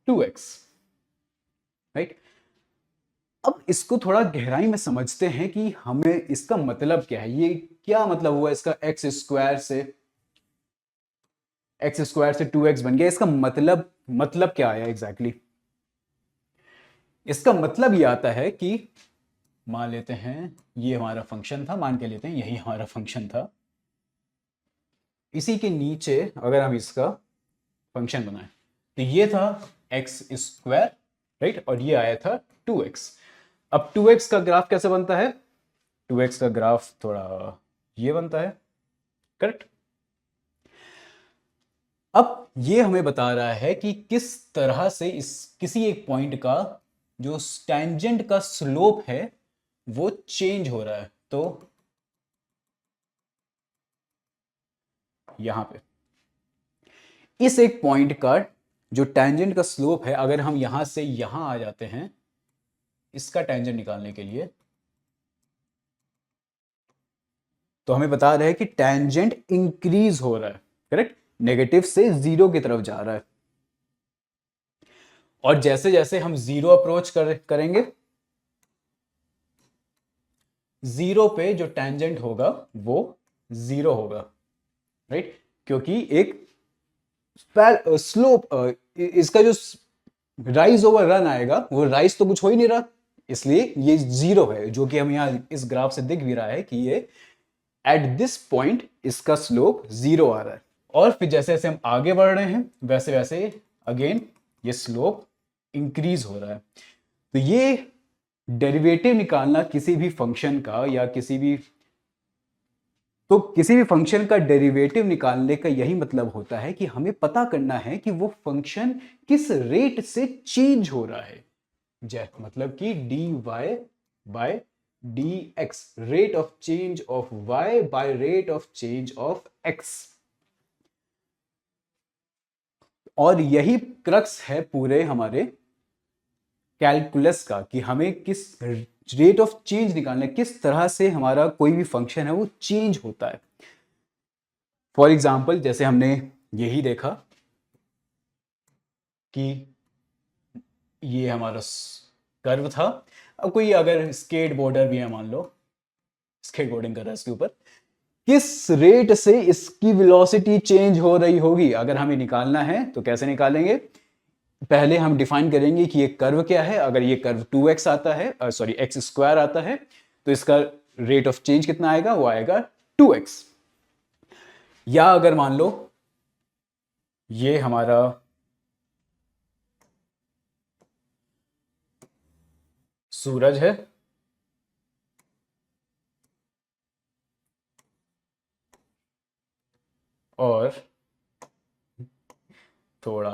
2x, right. अब इसको थोड़ा गहराई में समझते हैं कि हमें इसका मतलब क्या है, ये क्या मतलब हुआ इसका एक्स स्क्वायर से 2x बन गया, इसका मतलब क्या आया एग्जैक्टली इसका मतलब ये आता है कि मान लेते हैं ये हमारा फंक्शन था, मान के लेते हैं यही हमारा फंक्शन था, इसी के नीचे अगर हम इसका फंक्शन बनाए तो ये था एक्स स्क्वायर, राइट, और ये आया था 2x। अब 2x का ग्राफ कैसे बनता है, 2x का ग्राफ थोड़ा ये बनता है, करेक्ट। अब ये हमें बता रहा है कि किस तरह से इस किसी एक पॉइंट का जो टेंजेंट का स्लोप है वो चेंज हो रहा है। तो यहां पे इस एक पॉइंट का जो टेंजेंट का स्लोप है, अगर हम यहां से यहां आ जाते हैं इसका टेंजेंट निकालने के लिए, तो हमें बता रहा है कि टेंजेंट इंक्रीज हो रहा है, करेक्ट, नेगेटिव से जीरो की तरफ जा रहा है। और जैसे जैसे हम जीरो अप्रोच करेंगे, जीरो पे जो टेंजेंट होगा वो जीरो होगा, राइट, क्योंकि एक स्लोप इसका जो राइज ओवर रन आएगा वो राइज तो कुछ हो ही नहीं रहा, इसलिए ये जीरो है, जो कि हम यहां इस ग्राफ से दिख भी रहा है कि ये एट दिस पॉइंट इसका स्लोप जीरो आ रहा है। और फिर जैसे जैसे हम आगे बढ़ रहे हैं वैसे वैसे अगेन ये स्लोप इंक्रीज हो रहा है। तो ये डेरिवेटिव निकालना किसी भी फंक्शन का या किसी भी फंक्शन का डेरिवेटिव निकालने का यही मतलब होता है कि हमें पता करना है कि वो फंक्शन किस रेट से चेंज हो रहा है, मतलब कि dy by dx, rate of change of y by rate of change of x। और यही क्रक्स है पूरे हमारे कैलकुलस का कि हमें किस रेट ऑफ चेंज निकालना है, किस तरह से हमारा कोई भी फंक्शन है वो चेंज होता है। फॉर एग्जाम्पल जैसे हमने यही देखा कि ये हमारा कर्व था। अब कोई अगर स्केट बोर्डर भी है, मान लो स्केट बोर्डिंग कर रहा है इसके ऊपर, किस रेट से इसकी वेलोसिटी चेंज हो रही होगी अगर हमें निकालना है तो कैसे निकालेंगे, पहले हम डिफाइन करेंगे कि ये कर्व क्या है। अगर ये कर्व 2x आता है, सॉरी एक्स स्क्वायर आता है, तो इसका रेट ऑफ चेंज कितना आएगा, वो आएगा 2x। या अगर मान लो ये हमारा सूरज है और थोड़ा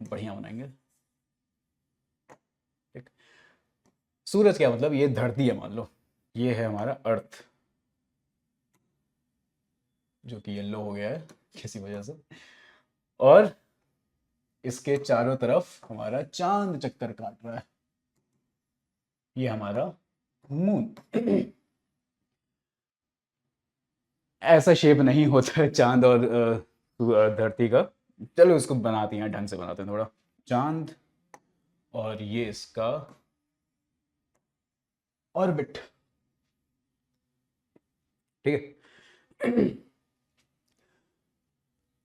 बढ़िया बनाएंगे, ठीक। सूरज क्या मतलब, ये धरती है मान लो, ये है हमारा अर्थ जो कि येलो हो गया है किसी वजह से, और इसके चारों तरफ हमारा चांद चक्कर काट रहा है, ये हमारा मून। ऐसा शेप नहीं होता है चांद और धरती का। चलो इसको बनाते हैं, ढंग से बनाते हैं थोड़ा। चांद और ये इसका ऑर्बिट, ठीक है।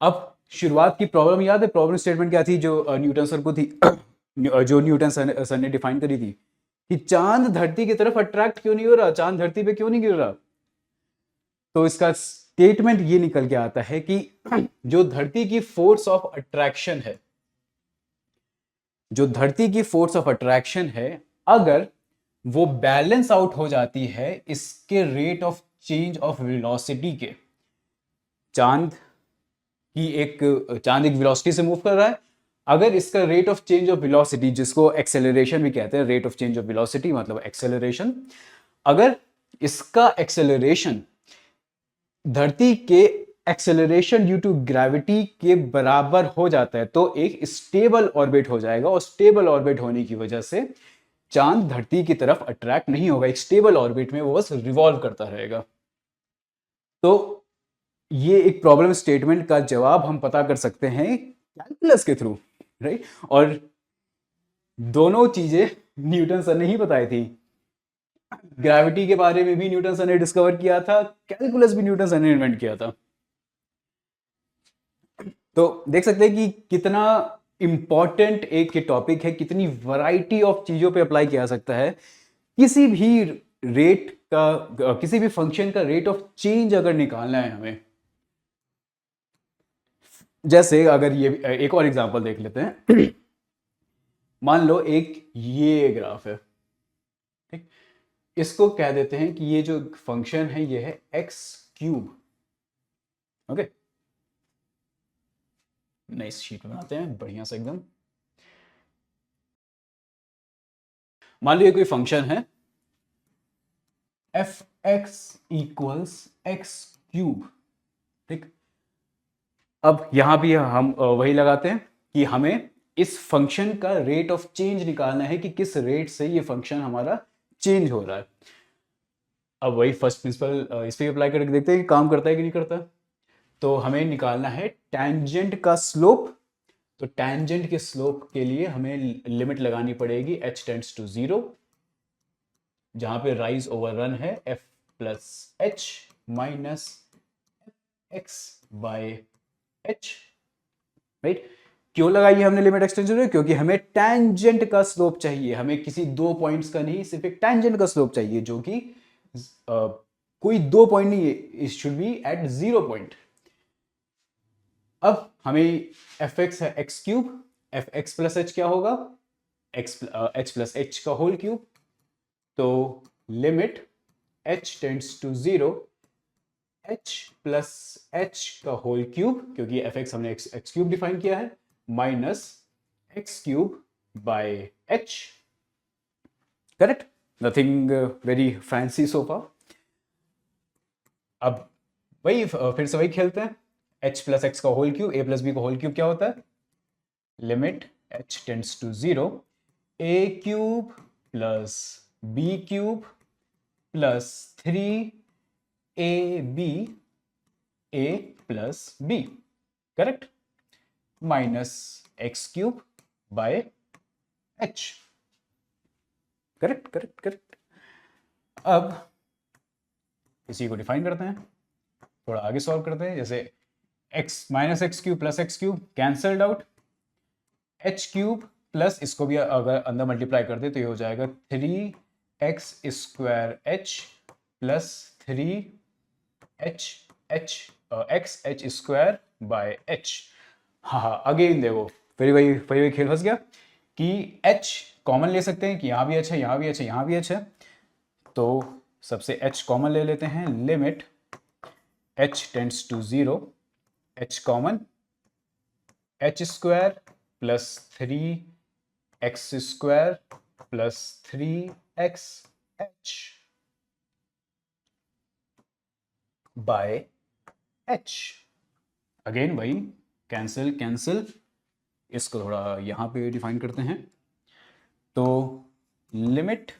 अब शुरुआत की प्रॉब्लम याद है, प्रॉब्लम स्टेटमेंट क्या थी जो न्यूटन सर को थी, जो न्यूटन सर ने डिफाइन करी थी कि चांद धरती की तरफ अट्रैक्ट क्यों नहीं हो रहा, चांद धरती पे क्यों नहीं गिर रहा। तो इसका स्टेटमेंट ये निकल के आता है कि जो धरती की फोर्स ऑफ अट्रैक्शन है, जो धरती की फोर्स ऑफ अट्रैक्शन है, अगर वो बैलेंस आउट हो जाती है इसके rate of change of velocity के, चांद चांद एक वेलोसिटी से मूव कर रहा है, अगर इसका rate of change of velocity, जिसको एक्सेलरेशन भी कहते हैं, rate of change of velocity मतलब एक्सेलरेशन, अगर इसका एक्सेलरेशन धरती के एक्सेलरेशन ड्यू टू ग्रेविटी के बराबर हो जाता है तो एक स्टेबल ऑर्बिट हो जाएगा, और स्टेबल ऑर्बिट होने की वजह से चांद धरती की तरफ अट्रैक्ट नहीं होगा, एक स्टेबल ऑर्बिट में वो बस रिवॉल्व करता रहेगा। तो ये एक प्रॉब्लम स्टेटमेंट का जवाब हम पता कर सकते हैं कैलकुलस के थ्रू, राइट। और दोनों चीजें न्यूटन सर ने ही बताई थी। ग्रेविटी के बारे में भी न्यूटन सर ने डिस्कवर किया था, कैलकुलस भी न्यूटन सर ने इन्वेंट किया था। तो देख सकते हैं कि कितना इंपॉर्टेंट एक टॉपिक है, कितनी वैरायटी ऑफ चीजों पे अप्लाई किया जा सकता है। किसी भी रेट का, किसी भी फंक्शन का रेट ऑफ चेंज अगर निकालना है हमें, जैसे अगर ये एक और एग्जांपल देख लेते हैं। मान लो एक ये ग्राफ है, ठीक, इसको कह देते हैं कि ये जो फंक्शन है ये है एक्स क्यूब। ओके, नई शीट बनाते हैं बढ़िया से एकदम। मान लो ये कोई फंक्शन है F x equals x cube, ठीक। अब यहां भी हम वही लगाते हैं कि हमें इस फंक्शन का रेट ऑफ चेंज निकालना है कि किस रेट से ये फंक्शन हमारा चेंज हो रहा है। अब वही फर्स्ट प्रिंसिपल इस पर अप्लाई करके देखते हैं कि काम करता है कि नहीं करता। तो हमें निकालना है टैंजेंट का स्लोप। तो टैंजेंट के स्लोप के लिए हमें लिमिट लगानी पड़ेगी h टेंड्स टू 0, जहां पे राइज ओवर रन है f plus H minus x by H, right. क्यों लगाई हमने लिमिट एक्सटेंशन? क्योंकि हमें टैंजेंट का स्लोप चाहिए, हमें किसी दो पॉइंट्स का नहीं, सिर्फ एक टैंजेंट का स्लोप चाहिए जो कि कोई दो पॉइंट नहीं है, it should be at 0 point. अब हमें एफ एक्स है x cube, f x plus h क्या होगा? एच प्लस एच का होल क्यूब। तो limit h tends to 0 h plus h का होल क्यूब, क्योंकि एफ एक्स हमने एक्स क्यूब डिफाइन किया है, minus x cube by h. Correct, nothing very fancy so far. अब वही फिर से वही खेलते हैं, h प्लस एक्स का whole cube, a plus b का होल क्यूब क्या होता है? Limit h tends to 0 a cube plus b cube plus 3ab a plus b, correct, minus x cube by h. Correct correct correct. अब इसी को define करते हैं, थोड़ा आगे सॉल्व करते हैं। जैसे x minus x cube plus x cube cancelled out, H cube plus इसको भी अगर अंदर मल्टीप्लाई कर दे तो ये हो जाएगा 3x square H plus 3h h x H square by H. हाँ, अगेन देखो फिर वही खेल फंस गया कि h कॉमन ले सकते हैं कि यहाँ भी h है, यहाँ भी h है, यहाँ भी h है। तो सबसे h कॉमन ले लेते हैं, limit h tends to 0 h common, h square plus 3x square plus 3x h by h। Again वही कैंसिल कैंसिल, इसको थोड़ा यहां पे डिफाइन करते हैं। तो limit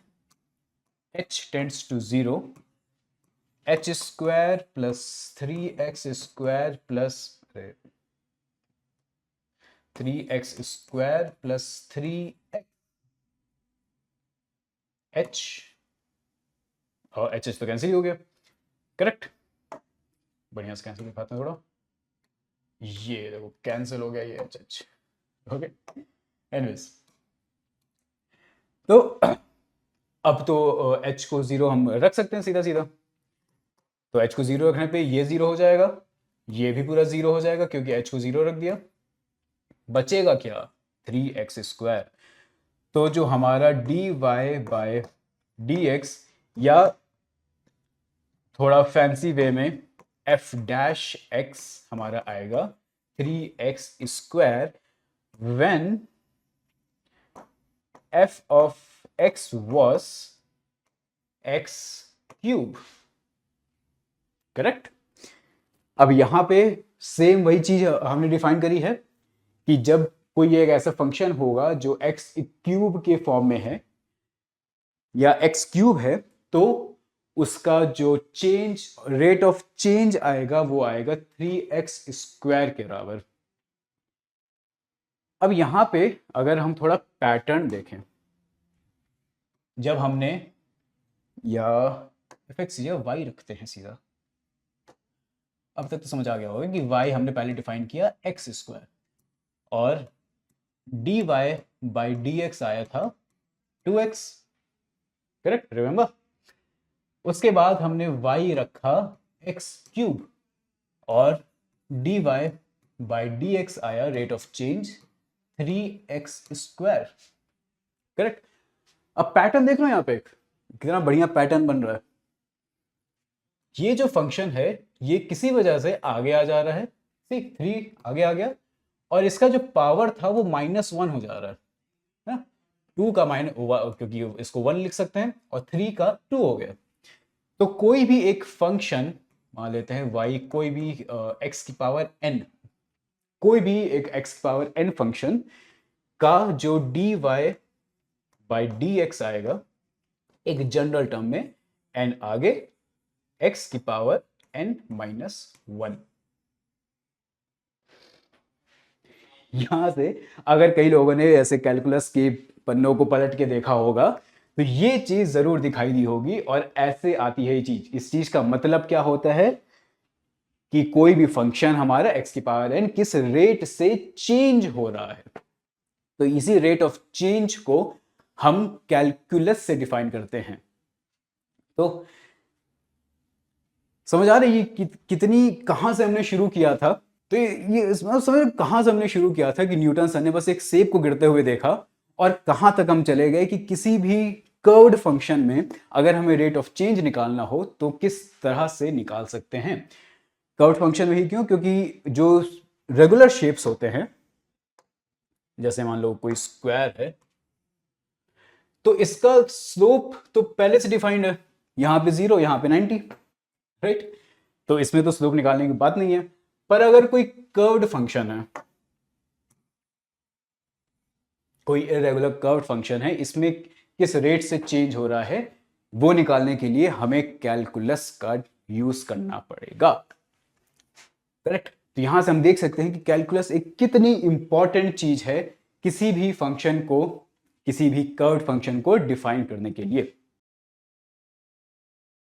h tends to 0 h square plus 3x square plus 3x square plus 3x h, और h तो कैंसिल ही हो गया, करेक्ट। बढ़िया से कैंसिल दिखाते हैं थोड़ा, ये देखो कैंसिल हो गया ये एच एच। ओके, एनीवेज, तो अब तो h को 0 हम रख सकते हैं सीधा सीधा। तो h को 0 रखने पे ये 0 हो जाएगा, ये भी पूरा 0 हो जाएगा क्योंकि h को 0 रख दिया। बचेगा क्या? 3x square. तो जो हमारा dy बाय dx, या थोड़ा फैंसी वे में f डैश x हमारा आएगा 3x square when f of x was x cube, correct. अब यहां पे सेम वही चीज हमने डिफाइन करी है कि जब कोई एक ऐसा फंक्शन होगा जो x क्यूब के फॉर्म में है या x क्यूब है, तो उसका जो चेंज रेट ऑफ चेंज आएगा वो आएगा 3x स्क्वायर के बराबर। अब यहाँ पे अगर हम थोड़ा पैटर्न देखें, जब हमने या एफ या वाई रखते हैं सीधा, अब तक तो समझ आ गया होगा कि y हमने पहले डिफाइन किया एक्स स्क्वायर और dy बाई डी एक्स आया था 2x, करेक्ट, रिमेंबर। उसके बाद हमने y रखा एक्स क्यूब और dy बाई डी एक्स आया rate of change 3x square, correct. अब पैटर्न देख लो यहाँ पे कितना बढ़िया पैटर्न बन रहा है। ये जो फंक्शन है ये किसी वजह से आगे आ जा रहा है, ठीक, 3 आगे आ गया और इसका जो पावर था वो -1 हो जा रहा है ना, 2 का माइनस, क्योंकि इसको 1 लिख सकते हैं और 3 का 2 हो गया। तो कोई भी एक फंक्शन मान लेते हैं y, कोई भी x की पावर n, कोई भी एक x की पावर n फंक्शन का जो dy बाई डी एक्स आएगा एक जनरल टर्म में n आगे x की पावर n माइनस 1। यहां से अगर कई लोगों ने ऐसे कैलकुलस के पन्नों को पलट के देखा होगा तो ये चीज जरूर दिखाई दी होगी और ऐसे आती है ये चीज। इस चीज का मतलब क्या होता है कि कोई भी फंक्शन हमारा x की पावर n किस रेट से चेंज हो रहा है, तो इसी रेट ऑफ चेंज को हम कैलकुलस से डिफाइन करते हैं। तो समझ आ रही है कितनी, कहां से हमने शुरू किया था। तो ये समझ कहां से हमने शुरू किया था कि न्यूटन सर ने बस एक सेब को गिरते हुए देखा और कहां तक हम चले गए कि किसी भी कर्व्ड फंक्शन में अगर हमें रेट ऑफ चेंज निकालना हो तो किस तरह से निकाल सकते हैं। कर्व्ड फंक्शन में ही क्यों, क्योंकि जो रेगुलर शेप्स होते हैं, जैसे मान लो कोई स्क्वायर है तो इसका स्लोप तो पहले से डिफाइंड है, यहां पे 0 यहां पे 90, राइट। तो इसमें तो स्लोप निकालने की बात नहीं है। पर अगर कोई कर्व्ड फंक्शन है, कोई इरेगुलर कर्व्ड फंक्शन है, इसमें किस रेट से चेंज हो रहा है वो निकालने के लिए हमें कैलकुलस का यूज करना पड़ेगा, करेक्ट। तो यहां से हम देख सकते हैं कि कैलकुलस एक कितनी इंपॉर्टेंट चीज है किसी भी फंक्शन को, किसी भी कर्व्ड फंक्शन को डिफाइन करने के लिए।